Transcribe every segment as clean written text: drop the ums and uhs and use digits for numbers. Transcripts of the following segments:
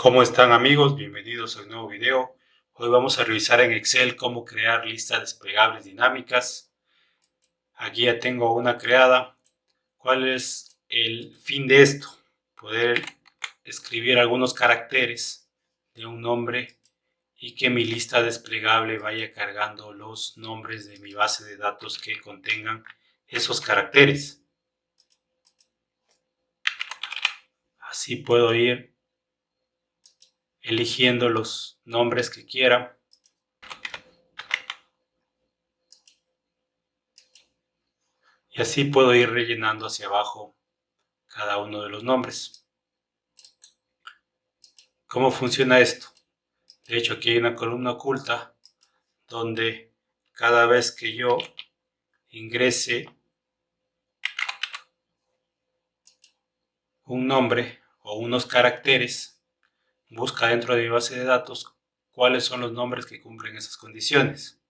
¿Cómo están amigos? Bienvenidos a un nuevo video. Hoy vamos a revisar en Excel cómo crear listas desplegables dinámicas. Aquí ya tengo una creada. ¿Cuál es el fin de esto? Poder escribir algunos caracteres de un nombre y que mi lista desplegable vaya cargando los nombres de mi base de datos que contengan esos caracteres. Así puedo ir eligiendo los nombres que quiera. Y así puedo ir rellenando hacia abajo cada uno de los nombres. ¿Cómo funciona esto? De hecho, aquí hay una columna oculta donde cada vez que yo ingrese un nombre o unos caracteres, busca dentro de mi base de datos cuáles son los nombres que cumplen esas condiciones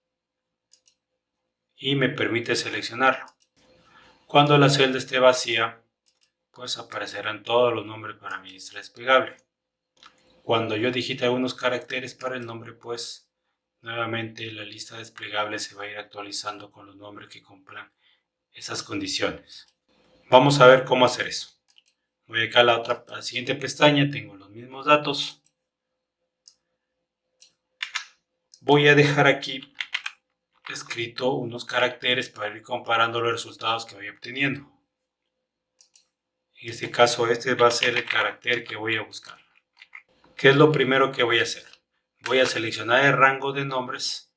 y me permite seleccionarlo. Cuando la celda esté vacía, pues aparecerán todos los nombres para mi lista desplegable. Cuando yo digite algunos caracteres para el nombre, pues nuevamente la lista desplegable se va a ir actualizando con los nombres que cumplan esas condiciones. Vamos a ver cómo hacer eso. Voy acá a la siguiente pestaña, tengo los mismos datos. Voy a dejar aquí escrito unos caracteres para ir comparando los resultados que voy obteniendo. En este caso, este va a ser el carácter que voy a buscar. ¿Qué es lo primero que voy a hacer? Voy a seleccionar el rango de nombres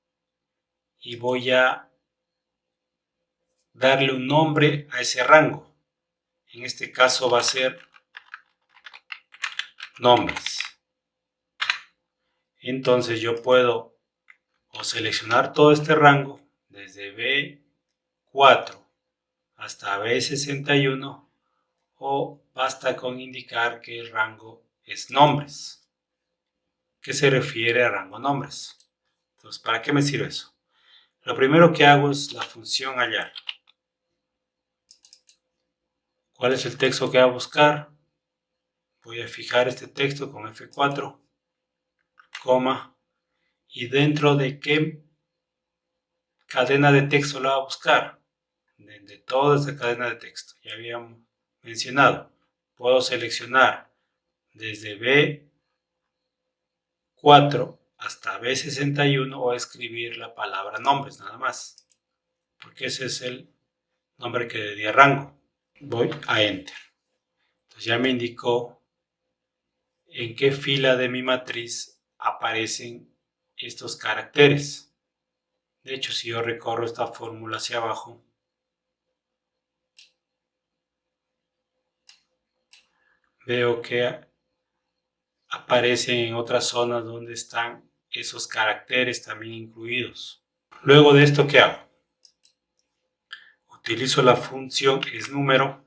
y voy a darle un nombre a ese rango. En este caso va a ser nombres. Entonces yo puedo o seleccionar todo este rango desde B4 hasta B61 o basta con indicar que el rango es nombres, que se refiere a rango nombres. Entonces, ¿para qué me sirve eso? Lo primero que hago es la función hallar. ¿Cuál es el texto que voy a buscar? Voy a fijar este texto con F4, coma, y dentro de qué cadena de texto lo va a buscar. De toda esta cadena de texto. Ya habíamos mencionado. Puedo seleccionar desde B4 hasta B61 o escribir la palabra nombres nada más. Porque ese es el nombre que le di a rango. Voy a Enter. Entonces ya me indicó en qué fila de mi matriz aparecen estos caracteres. De hecho, si yo recorro esta fórmula hacia abajo, veo que aparecen en otras zonas donde están esos caracteres también incluidos. Luego de esto, ¿qué hago? Utilizo la función isNúmero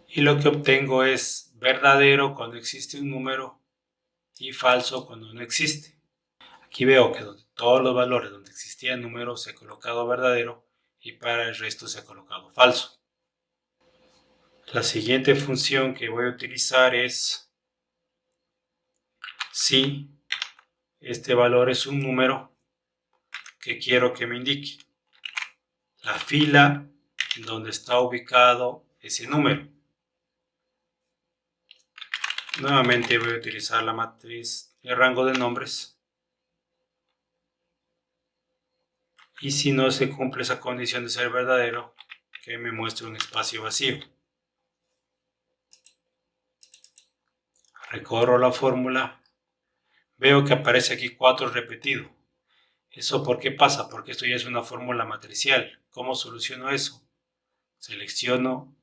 y lo que obtengo es verdadero cuando existe un número y falso cuando no existe. Aquí veo que todos los valores donde existía número se ha colocado verdadero y para el resto se ha colocado falso. La siguiente función que voy a utilizar es si este valor es un número que quiero que me indique la fila en donde está ubicado ese número. Nuevamente voy a utilizar la matriz de rango de nombres y si no se cumple esa condición de ser verdadero, que me muestre un espacio vacío. Recorro la fórmula, veo que aparece aquí 4 repetido. ¿Eso por qué pasa? Porque esto ya es una fórmula matricial. ¿Cómo soluciono eso? Selecciono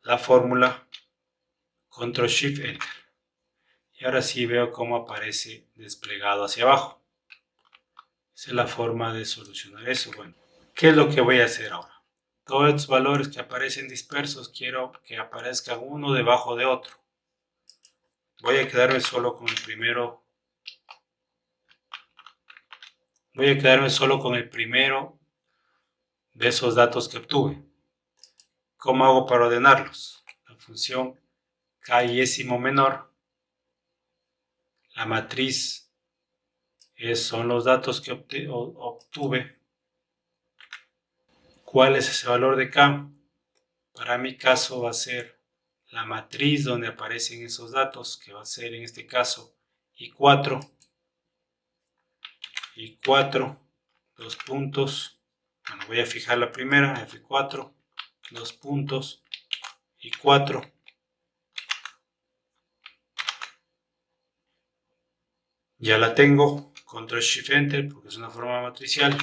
la fórmula, Control Shift Enter. Y ahora sí veo cómo aparece desplegado hacia abajo. Esa es la forma de solucionar eso. Bueno, ¿qué es lo que voy a hacer ahora? Todos estos valores que aparecen dispersos quiero que aparezcan uno debajo de otro. Voy a quedarme solo con el primero. Voy a quedarme solo con el primero de esos datos que obtuve. ¿Cómo hago para ordenarlos? La función k-ésimo menor, la matriz son los datos que obtuve. ¿Cuál es ese valor de k? Para mi caso va a ser la matriz donde aparecen esos datos, que va a ser en este caso I4, dos puntos. Bueno, voy a fijar la primera, F4, dos puntos, I4. Ya la tengo, Control Shift Enter, porque es una forma matricial.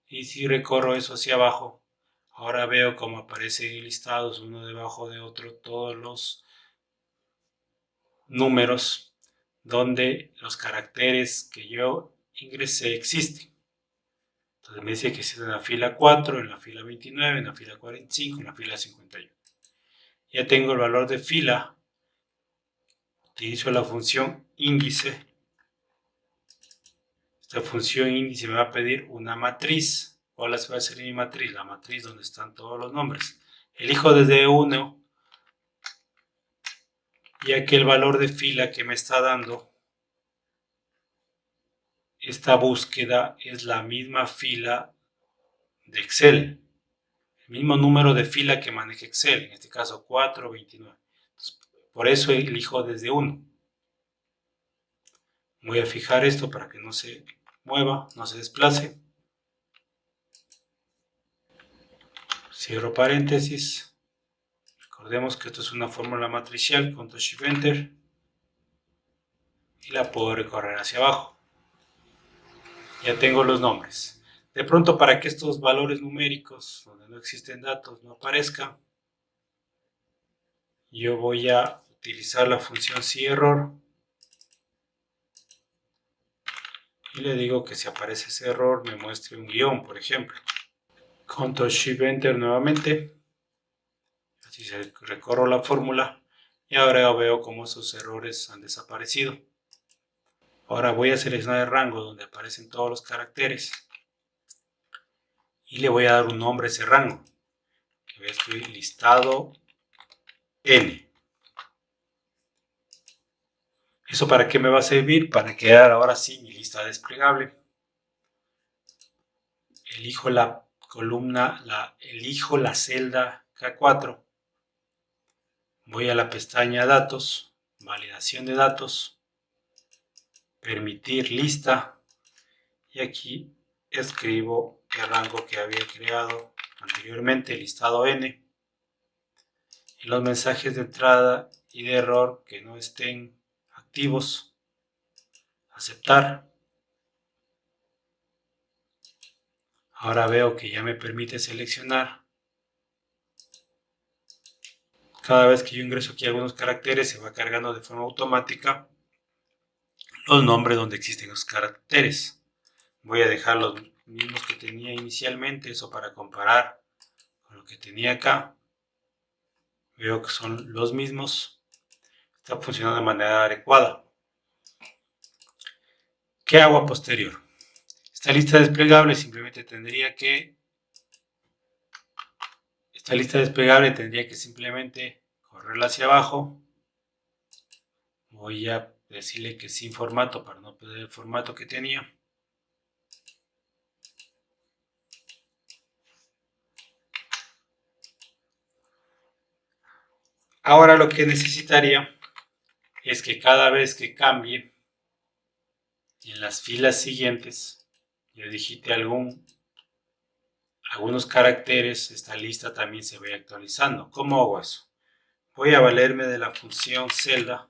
Y si recorro eso hacia abajo, ahora veo cómo aparecen listados uno debajo de otro todos los números donde los caracteres que yo ingresé existen. Entonces me dice que existe en la fila 4, en la fila 29, en la fila 45, en la fila 51. Ya tengo el valor de fila. Utilizo la función índice. Esta función índice me va a pedir una matriz. ¿Cuál va a ser mi matriz? La matriz donde están todos los nombres. Elijo desde 1, ya que el valor de fila que me está dando esta búsqueda es la misma fila de Excel. El mismo número de fila que maneja Excel. En este caso 4, 29. Entonces, por eso elijo desde 1. Voy a fijar esto para que no se mueva, no se desplace. Cierro paréntesis. Recordemos que esto es una fórmula matricial, Control Shift Enter. Y la puedo recorrer hacia abajo. Ya tengo los nombres. De pronto, para que estos valores numéricos, donde no existen datos, no aparezcan, yo voy a utilizar la función CError. Y le digo que si aparece ese error, me muestre un guión, por ejemplo. Control Shift Enter nuevamente. Así recorro la fórmula. Y ahora veo cómo esos errores han desaparecido. Ahora voy a seleccionar el rango donde aparecen todos los caracteres. Y le voy a dar un nombre a ese rango. Le voy a escribir listado N. ¿Eso para qué me va a servir? Para crear ahora sí mi lista desplegable. Elijo la columna, elijo la celda K4. Voy a la pestaña Datos, Validación de datos, Permitir lista. Y aquí escribo el rango que había creado anteriormente, listado N. Y los mensajes de entrada y de error que no estén activos, aceptar. Ahora veo que ya me permite seleccionar. Cada vez que yo ingreso aquí algunos caracteres, se va cargando de forma automática los nombres donde existen los caracteres. Voy a dejar los mismos que tenía inicialmente, eso para comparar con lo que tenía acá. Veo que son los mismos. Está funcionando de manera adecuada. ¿Qué hago a posterior? Esta lista desplegable simplemente tendría que simplemente correrla hacia abajo. Voy a decirle que sin formato para no perder el formato que tenía. Ahora lo que necesitaría es que cada vez que cambie en las filas siguientes, yo digite algunos caracteres, esta lista también se vaya actualizando. ¿Cómo hago eso? Voy a valerme de la función celda,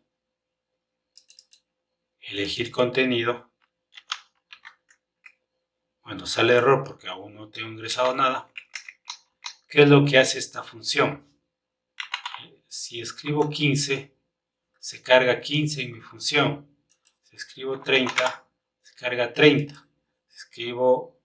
elegir contenido. Bueno, sale error porque aún no tengo ingresado nada. ¿Qué es lo que hace esta función? Si escribo 15, se carga 15 en mi función. Si escribo 30, se carga 30. Si escribo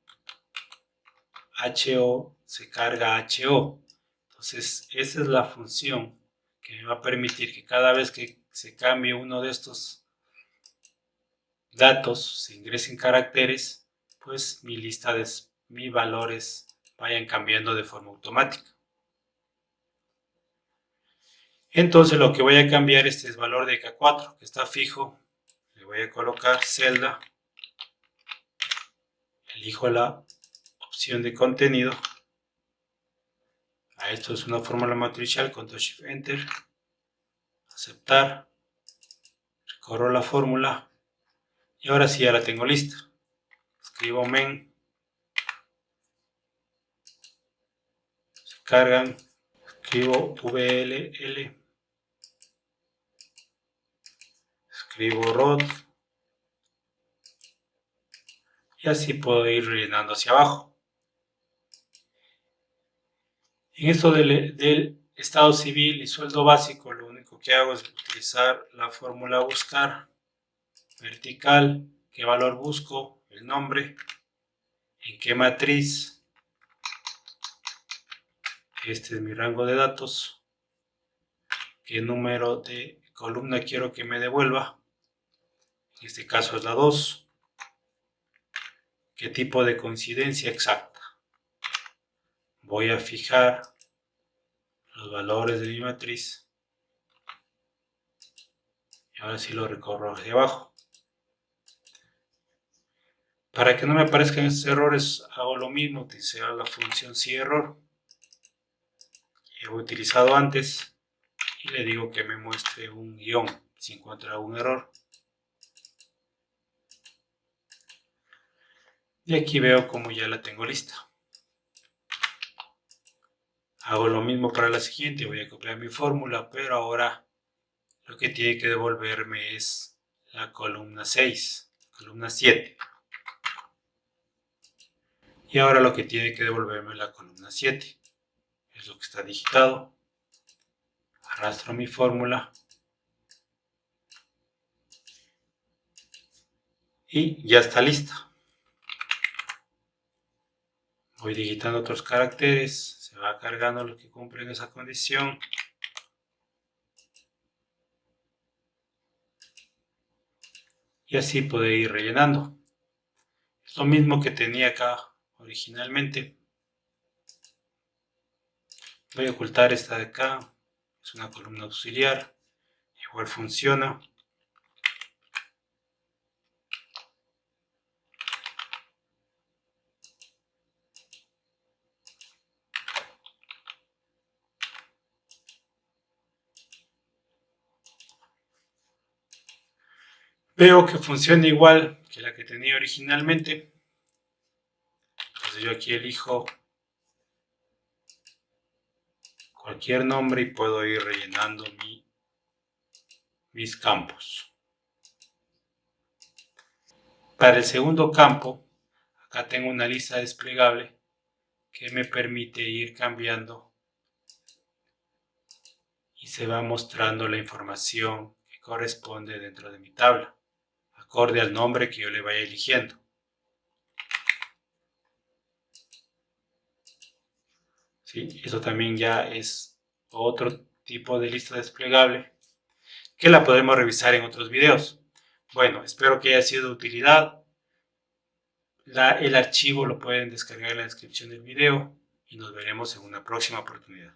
HO, se carga HO. Entonces, esa es la función que me va a permitir que cada vez que se cambie uno de estos datos, se ingresen caracteres, pues mi lista de mis valores vayan cambiando de forma automática. Entonces lo que voy a cambiar este es valor de K4, que está fijo. Le voy a colocar celda. Elijo la opción de contenido. Esto es una fórmula matricial, Control Shift Enter. Aceptar. Recorro la fórmula. Y ahora sí ya la tengo lista. Escribo men. Se cargan. Escribo VLL. Escribo rod. Y así puedo ir rellenando hacia abajo. En esto del estado civil y sueldo básico, lo único que hago es utilizar la fórmula buscar, vertical, qué valor busco, el nombre, en qué matriz, este es mi rango de datos, qué número de columna quiero que me devuelva, en este caso es la 2, qué tipo de coincidencia exacta. Voy a fijar los valores de mi matriz y ahora sí lo recorro hacia abajo. Para que no me aparezcan estos errores, hago lo mismo, utilizar la función siError que he utilizado antes y le digo que me muestre un guión si encuentra algún error. Y aquí veo como ya la tengo lista. Hago lo mismo para la siguiente, voy a copiar mi fórmula, pero ahora lo que tiene que devolverme es la columna 6, columna 7. Y ahora lo que tiene que devolverme es la columna 7. Es lo que está digitado. Arrastro mi fórmula. Y ya está lista. Voy digitando otros caracteres. Se va cargando lo que cumplen esa condición. Y así puedo ir rellenando. Es lo mismo que tenía acá originalmente. Voy a ocultar esta de acá. Es una columna auxiliar. Igual funciona. Veo que funciona igual que la que tenía originalmente. Entonces yo aquí elijo cualquier nombre y puedo ir rellenando mis campos. Para el segundo campo, acá tengo una lista desplegable que me permite ir cambiando y se va mostrando la información que corresponde dentro de mi tabla, acorde al nombre que yo le vaya eligiendo. ¿Sí? Eso también ya es otro tipo de lista desplegable que la podemos revisar en otros videos. Bueno, espero que haya sido de utilidad. El archivo lo pueden descargar en la descripción del video y nos veremos en una próxima oportunidad.